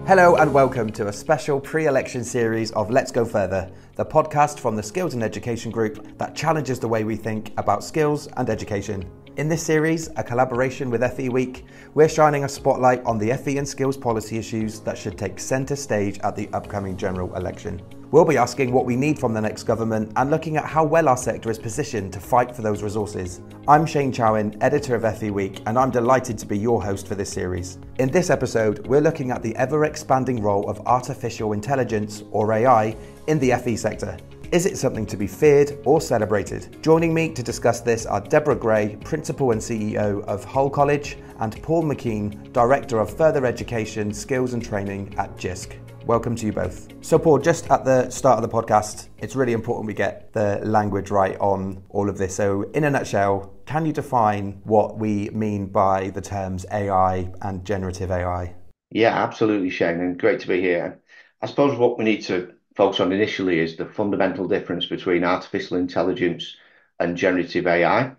Hello and welcome to a special pre-election series of Let's Go Further, the podcast from the Skills and Education Group that challenges the way we think about skills and education. In this series, a collaboration with FE Week, we're shining a spotlight on the FE and skills policy issues that should take centre stage at the upcoming general election. We'll be asking what we need from the next government and looking at how well our sector is positioned to fight for those resources. I'm Shane Chowan, editor of FE Week, and I'm delighted to be your host for this series. In this episode, we're looking at the ever-expanding role of artificial intelligence, or AI, in the FE sector. Is it something to be feared or celebrated? Joining me to discuss this are Debra Gray, Principal and CEO of Hull College, and Paul McKean, Director of Further Education, Skills and Training at Jisc. Welcome to you both. So Paul, just at the start of the podcast, it's really important we get the language right on all of this. So in a nutshell, can you define what we mean by the terms AI and generative AI? Yeah, absolutely, Shane, and great to be here. I suppose what we need to focus on initially is the fundamental difference between artificial intelligence and generative AI.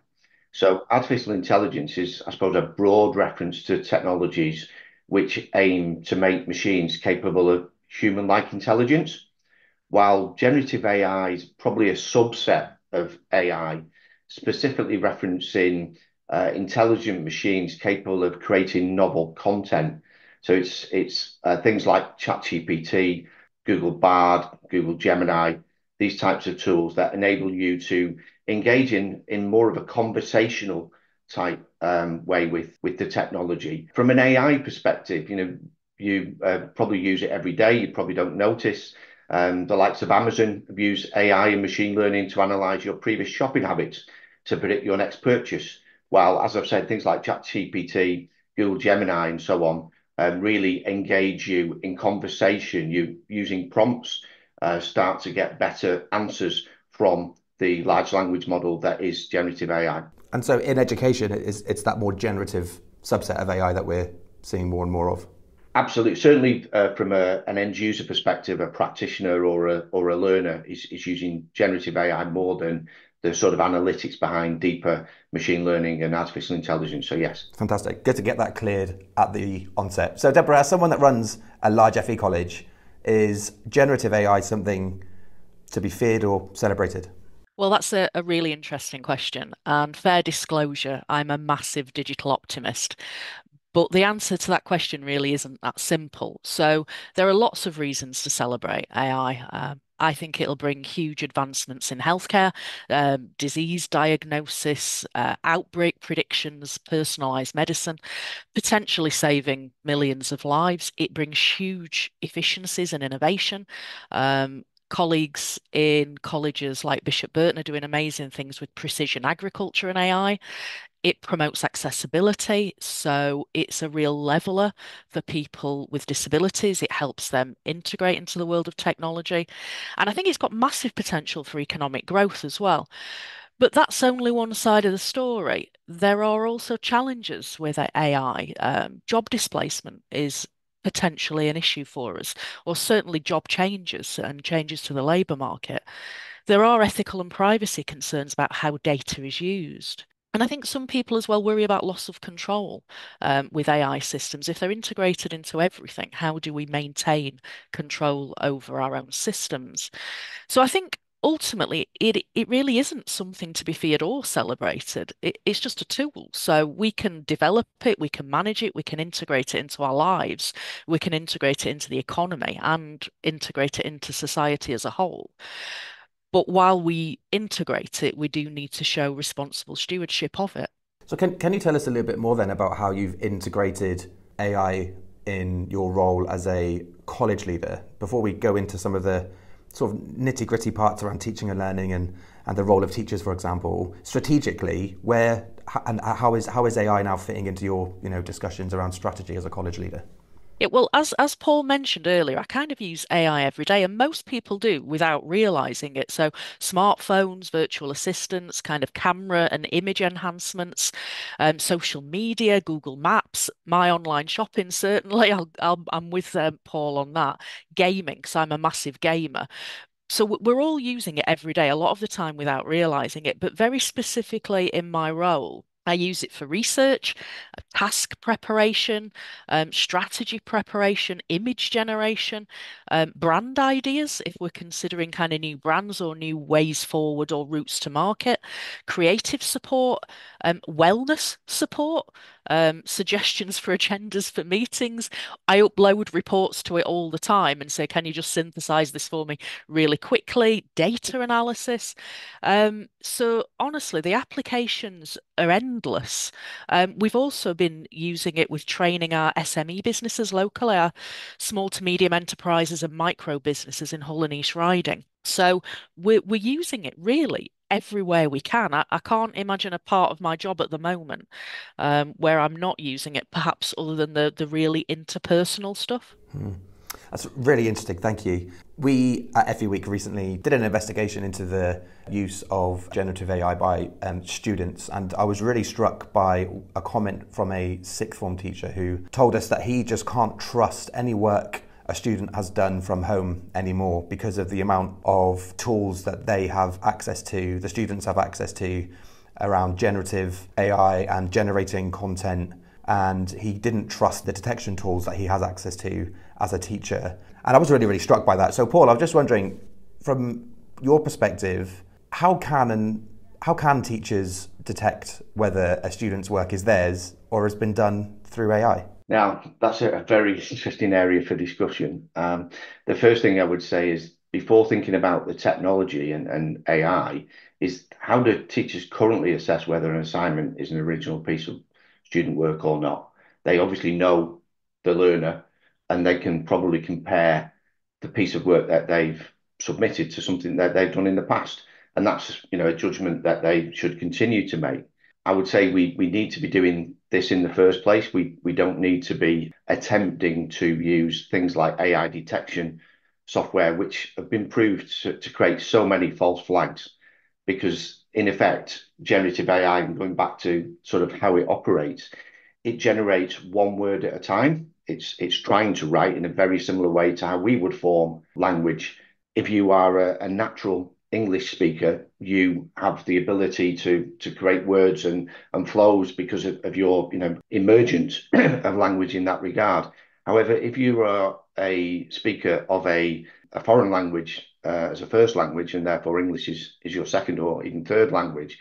So artificial intelligence is, I suppose, a broad reference to technologies which aim to make machines capable of human-like intelligence, while generative AI is probably a subset of AI, specifically referencing intelligent machines capable of creating novel content. So it's things like ChatGPT, Google Bard, Google Gemini, these types of tools that enable you to engage in more of a conversational type way with the technology. From an AI perspective, you probably use it every day. You probably don't notice. The likes of Amazon have used AI and machine learning to analyze your previous shopping habits to predict your next purchase. While, as I've said, things like ChatGPT, Google Gemini, and so on really engage you in conversation. You using prompts start to get better answers from the large language model that is generative AI. And so in education, it's that more generative subset of AI that we're seeing more and more of. Absolutely. Certainly from an end user perspective, a practitioner or a learner is using generative AI more than the sort of analytics behind deeper machine learning and artificial intelligence. So yes. Fantastic. Good to get that cleared at the onset. So Deborah, as someone that runs a large FE college, is generative AI something to be feared or celebrated? Well, that's a really interesting question. And fair disclosure, I'm a massive digital optimist. But the answer to that question really isn't that simple. So there are lots of reasons to celebrate AI. I think it'll bring huge advancements in healthcare, disease diagnosis, outbreak predictions, personalized medicine, potentially saving millions of lives. It brings huge efficiencies and innovation. Colleagues in colleges like Bishop Burton are doing amazing things with precision agriculture and AI. It promotes accessibility, so it's a real leveler for people with disabilities. It helps them integrate into the world of technology. And I think it's got massive potential for economic growth as well. But that's only one side of the story. There are also challenges with AI. Job displacement is potentially an issue for us, or certainly job changes and changes to the labour market. There are ethical and privacy concerns about how data is used. And I think some people as well worry about loss of control with AI systems. If they're integrated into everything, how do we maintain control over our own systems? So I think ultimately it really isn't something to be feared or celebrated. It's just a tool. So we can develop it, we can manage it, we can integrate it into our lives, we can integrate it into the economy and integrate it into society as a whole. But while we integrate it, we do need to show responsible stewardship of it. So can you tell us a little bit more then about how you've integrated AI in your role as a college leader before we go into some of the sort of nitty-gritty parts around teaching and learning and the role of teachers, for example, strategically, where and how is AI now fitting into your discussions around strategy as a college leader? Well, as Paul mentioned earlier, I kind of use AI every day, and most people do without realizing it. So smartphones, virtual assistants, kind of camera and image enhancements, social media, Google Maps, my online shopping, certainly. I'm with Paul on that. Gaming, because I'm a massive gamer. So we're all using it every day, a lot of the time without realizing it, but very specifically in my role, I use it for research, task preparation, strategy preparation, image generation, brand ideas, if we're considering kind of new brands or new ways forward or routes to market, creative support, wellness support, suggestions for agendas for meetings. I upload reports to it all the time and say, can you just synthesize this for me really quickly? Data analysis. So honestly, the applications are endless. We've also been using it with training our SME businesses locally, our small to medium enterprises and micro businesses in Hull and East Riding. So we're using it really everywhere we can. I can't imagine a part of my job at the moment where I'm not using it, perhaps other than the really interpersonal stuff. That's really interesting, thank you. We at FE Week recently did an investigation into the use of generative AI by students, and I was really struck by a comment from a sixth form teacher who told us that he just can't trust any work a student has done from home anymore because of the amount of tools that they have access to, the students have access to around generative AI and generating content. And he didn't trust the detection tools that he has access to as a teacher. And I was really, really struck by that. So Paul, I was just wondering, from your perspective, how can teachers detect whether a student's work is theirs or has been done through AI? Now, that's a very interesting area for discussion. The first thing I would say is, before thinking about the technology and AI, is how do teachers currently assess whether an assignment is an original piece of student work or not? They obviously know the learner, and they can probably compare the piece of work that they've submitted to something that they've done in the past. And that's, a judgment that they should continue to make. I would say we need to be doing this in the first place. We don't need to be attempting to use things like AI detection software, which have been proved to create so many false flags, because in effect, generative AI, going back to sort of how it operates, it generates one word at a time. It's trying to write in a very similar way to how we would form language. If you are a natural English speaker, you have the ability to create words and flows because of your emergence of language in that regard. However, if you are a speaker of a foreign language as a first language, and therefore English is your second or even third language,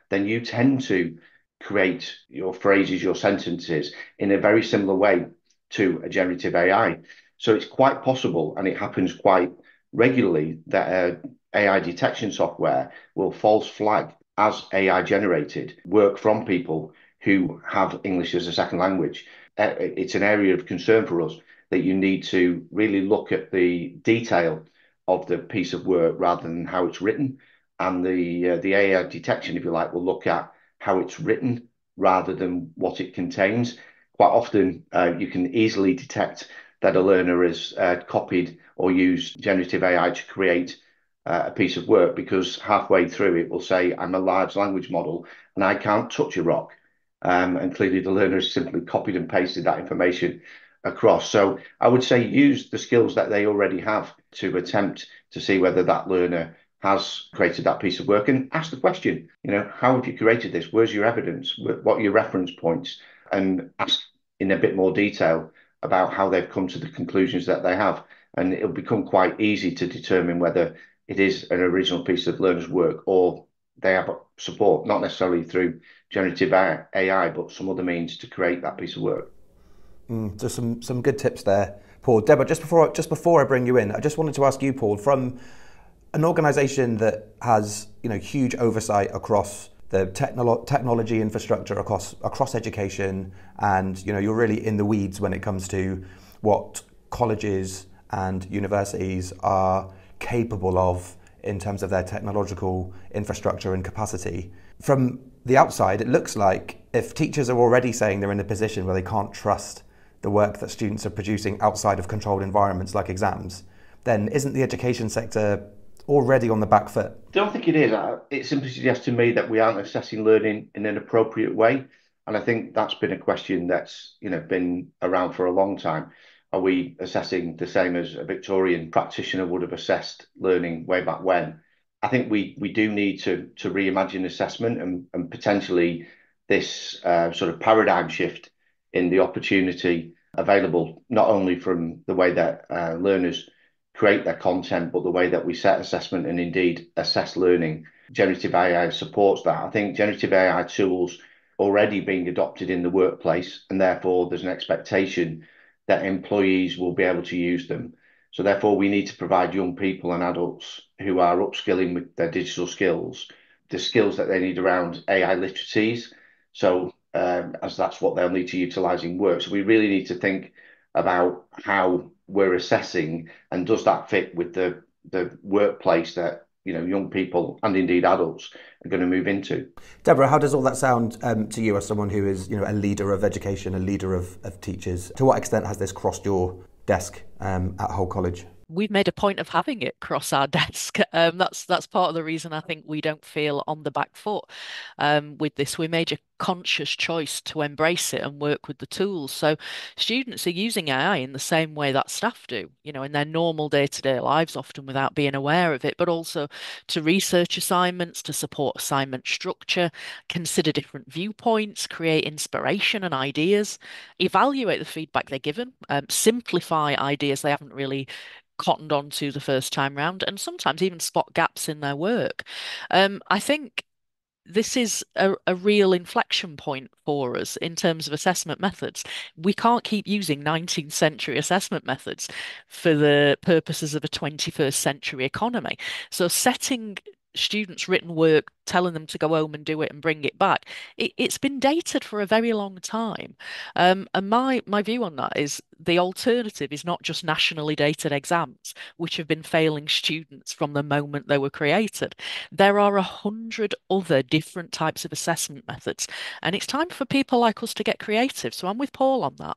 then you tend to create your phrases, your sentences in a very similar way to a generative AI. So it's quite possible, and it happens quite regularly, that AI detection software will false flag as AI generated work from people who have English as a second language. It's an area of concern for us that you need to really look at the detail of the piece of work rather than how it's written. And the AI detection, if you like, will look at how it's written rather than what it contains. Quite often, you can easily detect that a learner has copied or used generative AI to create a piece of work, because halfway through it will say, I'm a large language model and I can't touch a rock. And clearly the learner has simply copied and pasted that information across. So I would say use the skills that they already have to attempt to see whether that learner has created that piece of work, and ask the question, how have you created this? Where's your evidence? What are your reference points? And ask in a bit more detail about how they've come to the conclusions that they have. And it'll become quite easy to determine whether it is an original piece of learner's work or they have support, not necessarily through generative AI, but some other means to create that piece of work. So some good tips there, Paul. Deborah, just before I bring you in, I just wanted to ask you, Paul, from an organisation that has huge oversight across the technology infrastructure across education, and you're really in the weeds when it comes to what colleges and universities are capable of in terms of their technological infrastructure and capacity. From the outside, it looks like if teachers are already saying they're in a position where they can't trust the work that students are producing outside of controlled environments like exams, then isn't the education sector already on the back foot? I don't think it is. It simply suggests to me that we aren't assessing learning in an appropriate way. And I think that's been a question that's been around for a long time. Are we assessing the same as a Victorian practitioner would have assessed learning way back when? I think we do need to reimagine assessment and potentially this sort of paradigm shift in the opportunity available, not only from the way that learners create their content, but the way that we set assessment and indeed assess learning. Generative AI supports that. I think generative AI tools already being adopted in the workplace, and therefore there's an expectation that employees will be able to use them. So therefore, we need to provide young people and adults who are upskilling with their digital skills, the skills that they need around AI literacies. So as that's what they'll need to utilize in work. So we really need to think about how we're assessing, and does that fit with the workplace that young people and indeed adults are going to move into. Deborah, how does all that sound to you as someone who is a leader of education, a leader of teachers? To what extent has this crossed your desk at Hull College? We've made a point of having it cross our desk. That's part of the reason I think we don't feel on the back foot with this. We made a conscious choice to embrace it and work with the tools. So students are using AI in the same way that staff do, in their normal day-to-day lives, often without being aware of it, but also to research assignments, to support assignment structure, consider different viewpoints, create inspiration and ideas, evaluate the feedback they're given, simplify ideas they haven't really cottoned on to the first time round, and sometimes even spot gaps in their work. I think this is a real inflection point for us in terms of assessment methods. We can't keep using 19th century assessment methods for the purposes of a 21st century economy. So setting students' written work, telling them to go home and do it and bring it back, it's been dated for a very long time. And my view on that is the alternative is not just nationally dated exams, which have been failing students from the moment they were created. There are 100 other different types of assessment methods, and it's time for people like us to get creative. So I'm with Paul on that.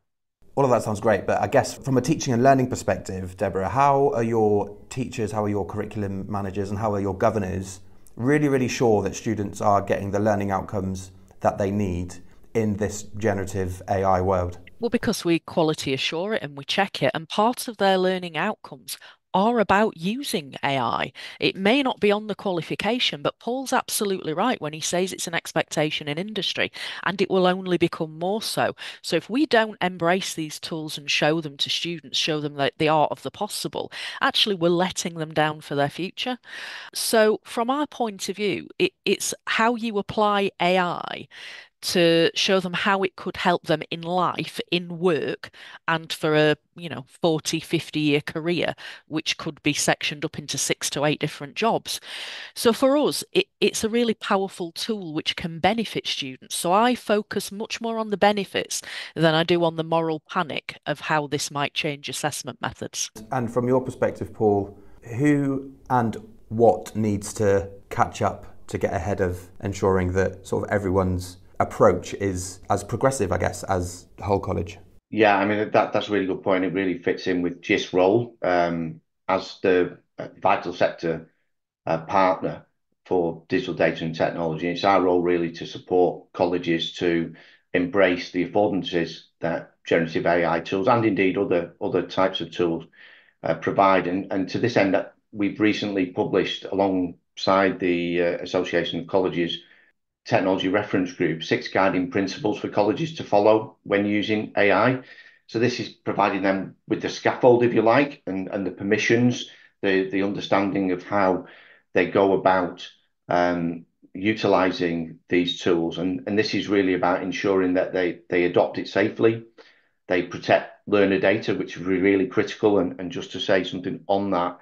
All of that sounds great, but I guess from a teaching and learning perspective, Deborah, how are your teachers, how are your curriculum managers, and how are your governors really sure that students are getting the learning outcomes that they need in this generative AI world? Well, because we quality assure it and we check it, and part of their learning outcomes are about using AI. It may not be on the qualification, but Paul's absolutely right when he says it's an expectation in industry, and it will only become more so. So if we don't embrace these tools and show them to students, show them the art of the possible, actually we're letting them down for their future. So from our point of view, it's how you apply AI to show them how it could help them in life, in work, and for a, 40, 50-year career, which could be sectioned up into 6 to 8 different jobs. So for us, it's a really powerful tool which can benefit students. So I focus much more on the benefits than I do on the moral panic of how this might change assessment methods. And from your perspective, Paul, who and what needs to catch up to get ahead of ensuring that sort of everyone's approach is as progressive, I guess, as Hull College? Yeah, I mean, that's a really good point. It really fits in with Jisc's role as the vital sector partner for digital data and technology. It's our role really to support colleges to embrace the affordances that generative AI tools and indeed other types of tools provide. And to this end, we've recently published alongside the Association of Colleges Technology Reference Group 6 guiding principles for colleges to follow when using AI. So this is providing them with the scaffold, if you like, and the permissions, the understanding of how they go about utilizing these tools. And this is really about ensuring that they adopt it safely, they protect learner data, which is really critical. And just to say something on that,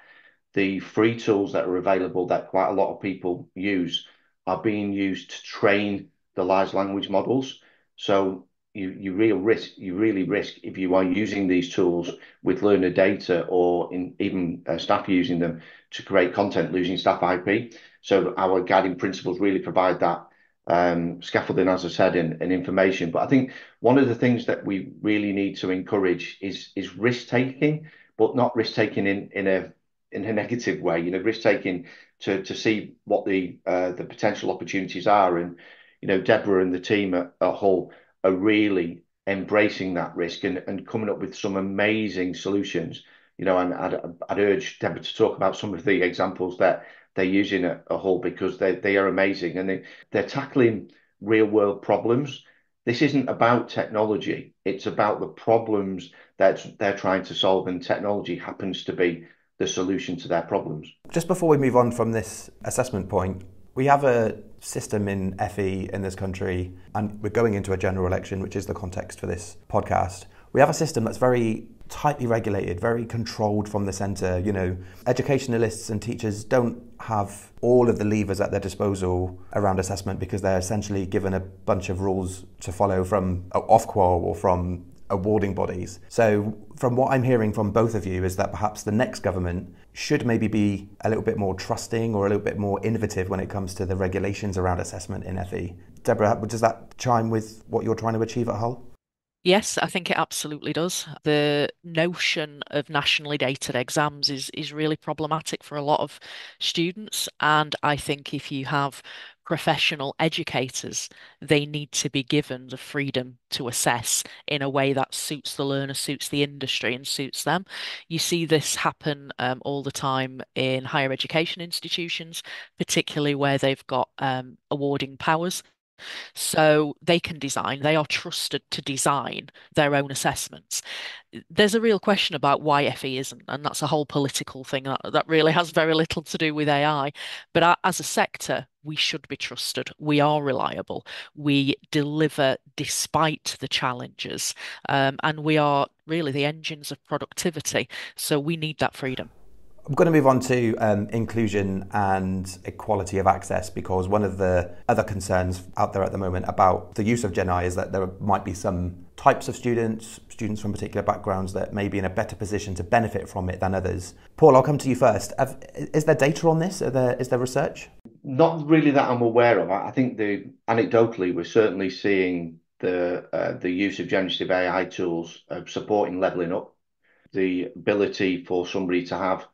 the free tools that are available that quite a lot of people use are being used to train the large language models. So you really risk if you are using these tools with learner data or even staff using them to create content, losing staff IP. So our guiding principles really provide that scaffolding, as I said, and information. But I think one of the things that we really need to encourage is risk taking, but not risk taking in a negative way. Risk taking to see what the potential opportunities are. And Deborah and the team at Hull are really embracing that risk and coming up with some amazing solutions. And I'd urge Deborah to talk about some of the examples that they're using at Hull, because they are amazing, and they're tackling real world problems. This isn't about technology. It's about the problems that they're trying to solve, and technology happens to be the solution to their problems. Just before we move on from this assessment point, we have a system in FE in this country, and we're going into a general election, which is the context for this podcast. We have a system that's very tightly regulated, very controlled from the centre. You know, educationalists and teachers don't have all of the levers at their disposal around assessment because they're essentially given a bunch of rules to follow from Ofqual or from awarding bodies. So from what I'm hearing from both of you is that perhaps the next government should maybe be a little bit more trusting or a little bit more innovative when it comes to the regulations around assessment in FE. Deborah, does that chime with what you're trying to achieve at Hull? Yes, I think it absolutely does. The notion of nationally dated exams is really problematic for a lot of students. And I think if you have professional educators, they need to be given the freedom to assess in a way that suits the learner, suits the industry, and suits them. You see this happen all the time in higher education institutions, particularly where they've got awarding powers. So they can design, they are trusted to design their own assessments. There's a real question about why FE isn't, and that's a whole political thing that really has very little to do with AI. But as a sector, we should be trusted. We are reliable. We deliver despite the challenges, and we are really the engines of productivity. So we need that freedom. I'm going to move on to inclusion and equality of access, because one of the other concerns out there at the moment about the use of Gen I is that there might be some types of students from particular backgrounds that may be in a better position to benefit from it than others. Paul, I'll come to you first. Is there data on this? Is there research? Not really that I'm aware of. I think anecdotally we're certainly seeing the use of generative AI tools supporting levelling up, the ability for somebody to have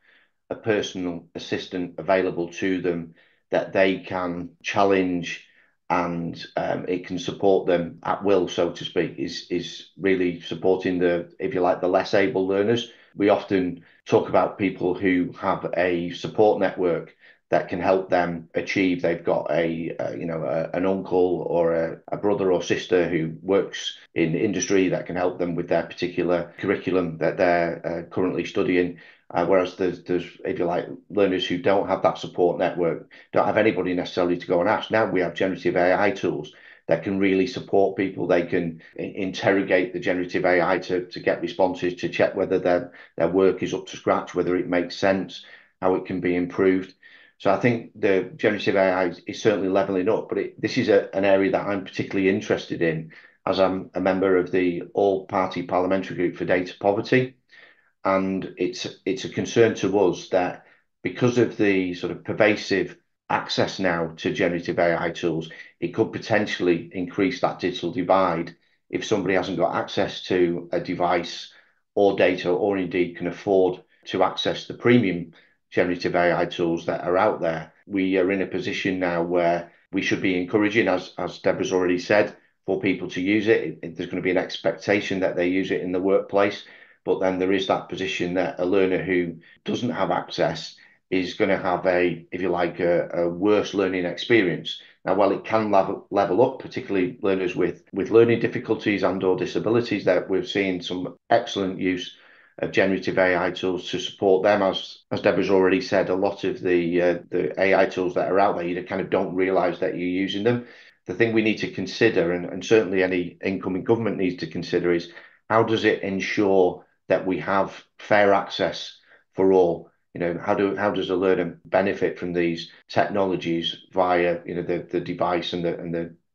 a personal assistant available to them that they can challenge, and it can support them at will, so to speak, is really supporting if you like, the less able learners. We often talk about people who have a support network that can help them achieve. They've got an uncle or a brother or sister who works in industry that can help them with their particular curriculum that they're currently studying. Whereas there's, if you like, learners who don't have that support network, don't have anybody necessarily to go and ask. Now we have generative AI tools that can really support people. They can interrogate the generative AI to get responses, to check whether their work is up to scratch, whether it makes sense, how it can be improved. So I think the generative AI is certainly leveling up, but this is an area that I'm particularly interested in, as I'm a member of the all-party parliamentary group for data poverty. And it's a concern to us that because of the sort of pervasive access now to generative AI tools, it could potentially increase that digital divide if somebody hasn't got access to a device or data, or indeed can afford to access the premium generative AI tools that are out there. We are in a position now where we should be encouraging, as Deborah's already said, for people to use it. There's going to be an expectation that they use it in the workplace. But then there is that position that a learner who doesn't have access is going to have if you like, a worse learning experience. Now, while it can level up, particularly learners with learning difficulties and or disabilities, that we've seen some excellent use of generative AI tools to support them. As Deborah's already said, a lot of the AI tools that are out there, you kind of don't realise that you're using them. The thing we need to consider, and certainly any incoming government needs to consider, is how does it ensure that we have fair access for all? You know, how does a learner benefit from these technologies via, you know, the device and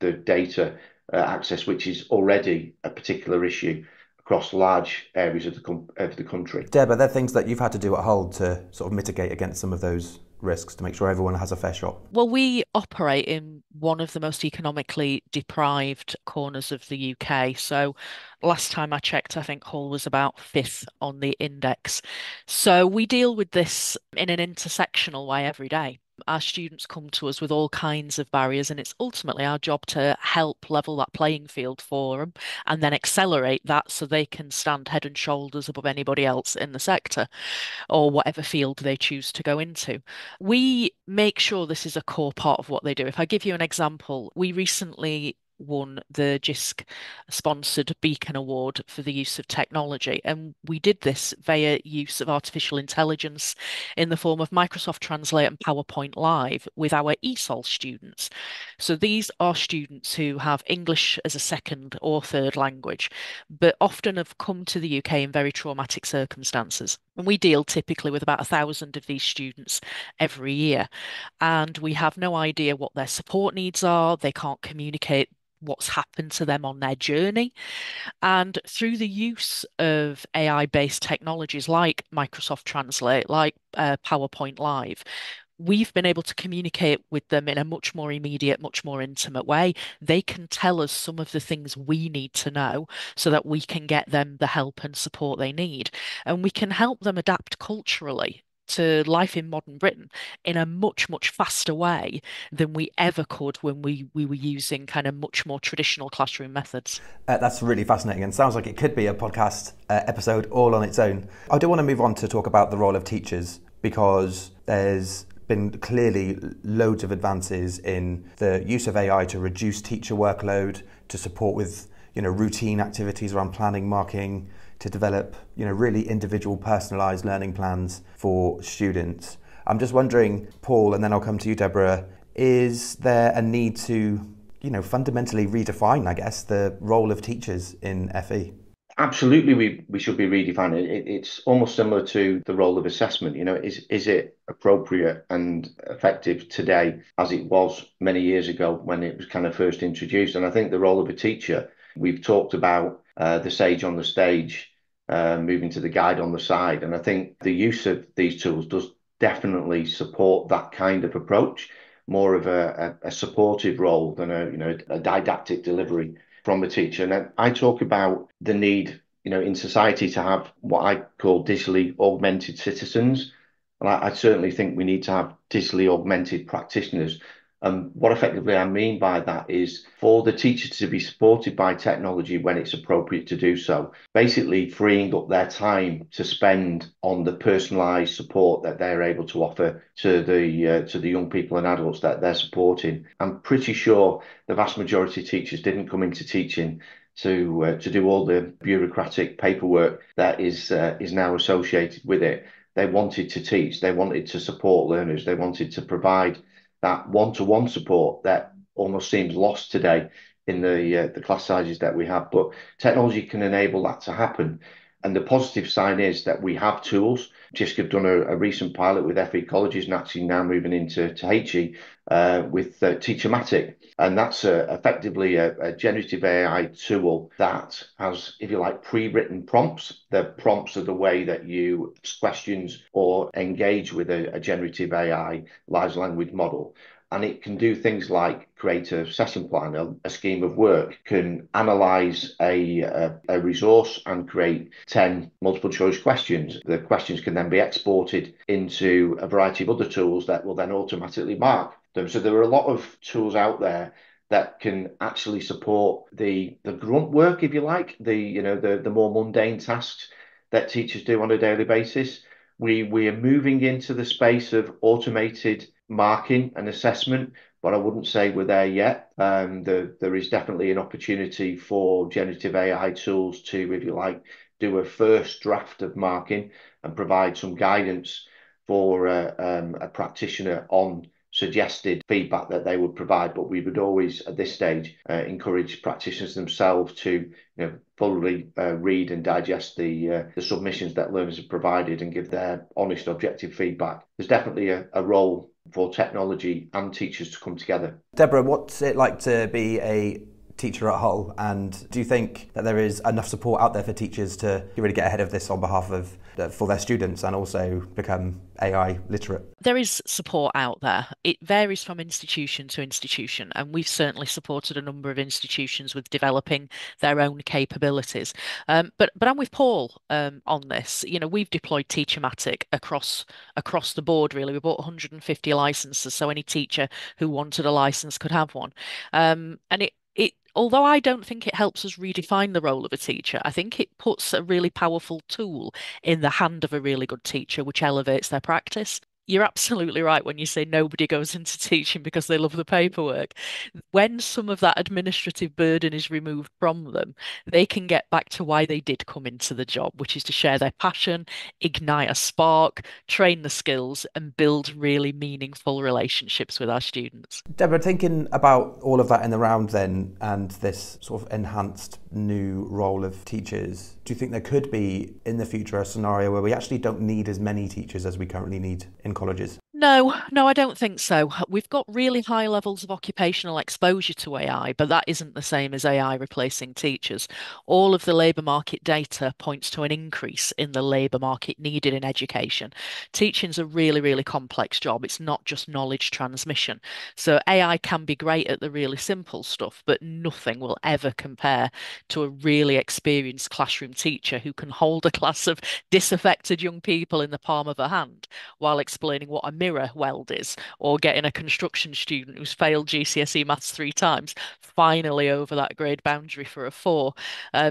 the data access, which is already a particular issue across large areas of the country. Deb, are there things that you've had to do at Hull to sort of mitigate against some of those risks to make sure everyone has a fair shot? Well, we operate in one of the most economically deprived corners of the UK. So last time I checked, I think Hull was about fifth on the index. So we deal with this in an intersectional way every day. Our students come to us with all kinds of barriers, and it's ultimately our job to help level that playing field for them and then accelerate that so they can stand head and shoulders above anybody else in the sector or whatever field they choose to go into. We make sure this is a core part of what they do. If I give you an example, we recently won the Jisc sponsored Beacon Award for the use of technology. And we did this via use of artificial intelligence in the form of Microsoft Translate and PowerPoint Live with our ESOL students. So these are students who have English as a second or third language, but often have come to the UK in very traumatic circumstances. And we deal typically with about 1,000 of these students every year. And we have no idea what their support needs are. They can't communicate what's happened to them on their journey. And through the use of AI-based technologies like Microsoft Translate, like PowerPoint Live, we've been able to communicate with them in a much more immediate, much more intimate way. They can tell us some of the things we need to know so that we can get them the help and support they need. And we can help them adapt culturally to life in modern Britain in a much, much faster way than we ever could when we were using kind of much more traditional classroom methods. That's really fascinating and sounds like it could be a podcast episode all on its own. I do want to move on to talk about the role of teachers, because there's been clearly loads of advances in the use of AI to reduce teacher workload, to support with routine activities around planning, marking, to develop really individual personalised learning plans for students. I'm just wondering, Paul, and then I'll come to you, Deborah, is there a need to fundamentally redefine, I guess, the role of teachers in FE? Absolutely, we should be redefining it. It's almost similar to the role of assessment. Is it appropriate and effective today as it was many years ago when it was kind of first introduced? And I think the role of a teacher, we've talked about the sage on the stage, moving to the guide on the side. And I think the use of these tools does definitely support that kind of approach, more of a supportive role than a didactic delivery from the teacher. And I talk about the need, in society to have what I call digitally augmented citizens. And I certainly think we need to have digitally augmented practitioners. And what effectively I mean by that is for the teachers to be supported by technology when it's appropriate to do so, basically freeing up their time to spend on the personalised support that they're able to offer to the young people and adults that they're supporting. I'm pretty sure the vast majority of teachers didn't come into teaching to do all the bureaucratic paperwork that is now associated with it. They wanted to teach, they wanted to support learners, they wanted to provide that one-to-one support that almost seems lost today in the class sizes that we have. But technology can enable that to happen. And the positive sign is that we have tools. Jisc have done a recent pilot with FE colleges and actually now moving into HE with Teachermatic. And that's effectively a generative AI tool that has, if you like, pre-written prompts. The prompts are the way that you ask questions or engage with a generative AI large language model. And it can do things like create a session plan, a scheme of work, can analyse a resource and create 10 multiple choice questions. The questions can then be exported into a variety of other tools that will then automatically mark them. So there are a lot of tools out there that can actually support the grunt work, if you like, the more mundane tasks that teachers do on a daily basis. We are moving into the space of automated marking and assessment, but I wouldn't say we're there yet. There is definitely an opportunity for generative AI tools to, if you like, do a first draft of marking and provide some guidance for a practitioner on suggested feedback that they would provide. But we would always, at this stage, encourage practitioners themselves to fully read and digest the submissions that learners have provided and give their honest, objective feedback. There's definitely a role for technology and teachers to come together. Deborah, what's it like to be a teacher at Hull, and do you think that there is enough support out there for teachers to really get ahead of this on behalf of for their students and also become AI literate? There is support out there. It varies from institution to institution, and we've certainly supported a number of institutions with developing their own capabilities. But I'm with Paul on this. You know, we've deployed Teachermatic across the board. Really, we bought 150 licenses, so any teacher who wanted a license could have one. And it although I don't think it helps us redefine the role of a teacher, I think it puts a really powerful tool in the hand of a really good teacher, which elevates their practice. You're absolutely right when you say nobody goes into teaching because they love the paperwork. When some of that administrative burden is removed from them, they can get back to why they did come into the job, which is to share their passion, ignite a spark, train the skills, and build really meaningful relationships with our students. Deborah, thinking about all of that in the round then, and this sort of enhanced new role of teachers, do you think there could be in the future a scenario where we actually don't need as many teachers as we currently need in colleges? No, I don't think so. We've got really high levels of occupational exposure to AI, but that isn't the same as AI replacing teachers. All of the labour market data points to an increase in the labour market needed in education. Teaching's a really, really complex job. It's not just knowledge transmission. So AI can be great at the really simple stuff, but nothing will ever compare to a really experienced classroom teacher who can hold a class of disaffected young people in the palm of her hand while explaining what a mirror weld is, or getting a construction student who's failed GCSE maths 3 times finally over that grade boundary for a 4.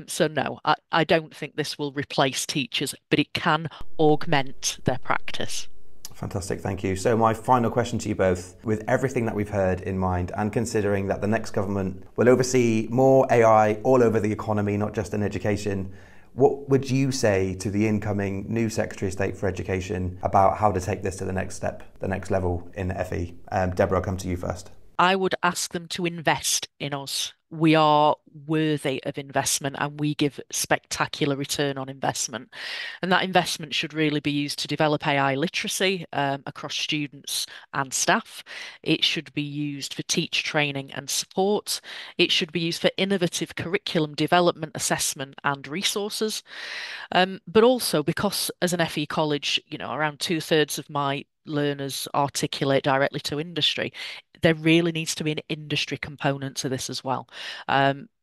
So no, I don't think this will replace teachers, but it can augment their practice. Fantastic, thank you. So my final question to you both, with everything that we've heard in mind and considering that the next government will oversee more AI all over the economy, not just in education, what would you say to the incoming new Secretary of State for Education about how to take this to the next step, the next level in FE? Deborah, I'll come to you first. I would ask them to invest in us. We are worthy of investment and we give spectacular return on investment. And that investment should really be used to develop AI literacy across students and staff. It should be used for teacher training and support. It should be used for innovative curriculum development, assessment and resources. But also because as an FE college, you know, around 2/3 of my learners articulate directly to industry, there really needs to be an industry component to this as well.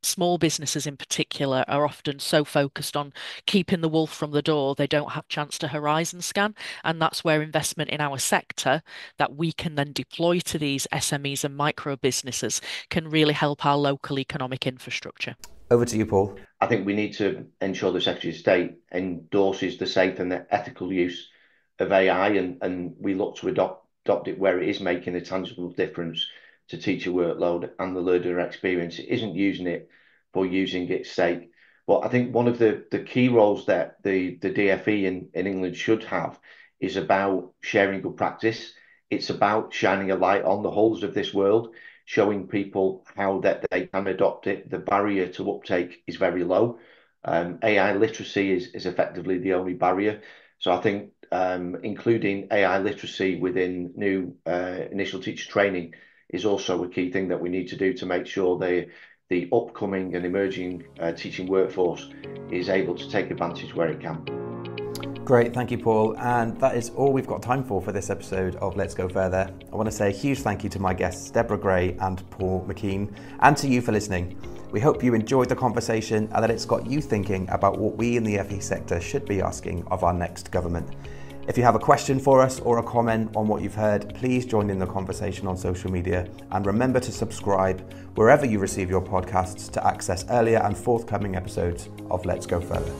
Small businesses in particular are often so focused on keeping the wolf from the door, they don't have chance to horizon scan. And that's where investment in our sector that we can then deploy to these SMEs and micro businesses can really help our local economic infrastructure. Over to you, Paul. I think we need to ensure the Secretary of State endorses the safe and the ethical use of AI, and we look to adopt it where it is making a tangible difference to teacher workload and the learner experience. It isn't using it for using its sake. But I think one of the key roles that the DFE in England should have is about sharing good practice. It's about shining a light on the holes of this world, showing people how that they can adopt it. The barrier to uptake is very low. AI literacy is effectively the only barrier. So I think including AI literacy within new initial teacher training is also a key thing that we need to do to make sure the upcoming and emerging teaching workforce is able to take advantage where it can. Great, thank you, Paul. And that is all we've got time for this episode of Let's Go Further. I want to say a huge thank you to my guests, Debra Gray and Paul McKean, and to you for listening. We hope you enjoyed the conversation and that it's got you thinking about what we in the FE sector should be asking of our next government. If you have a question for us or a comment on what you've heard, please join in the conversation on social media and remember to subscribe wherever you receive your podcasts to access earlier and forthcoming episodes of Let's Go Further.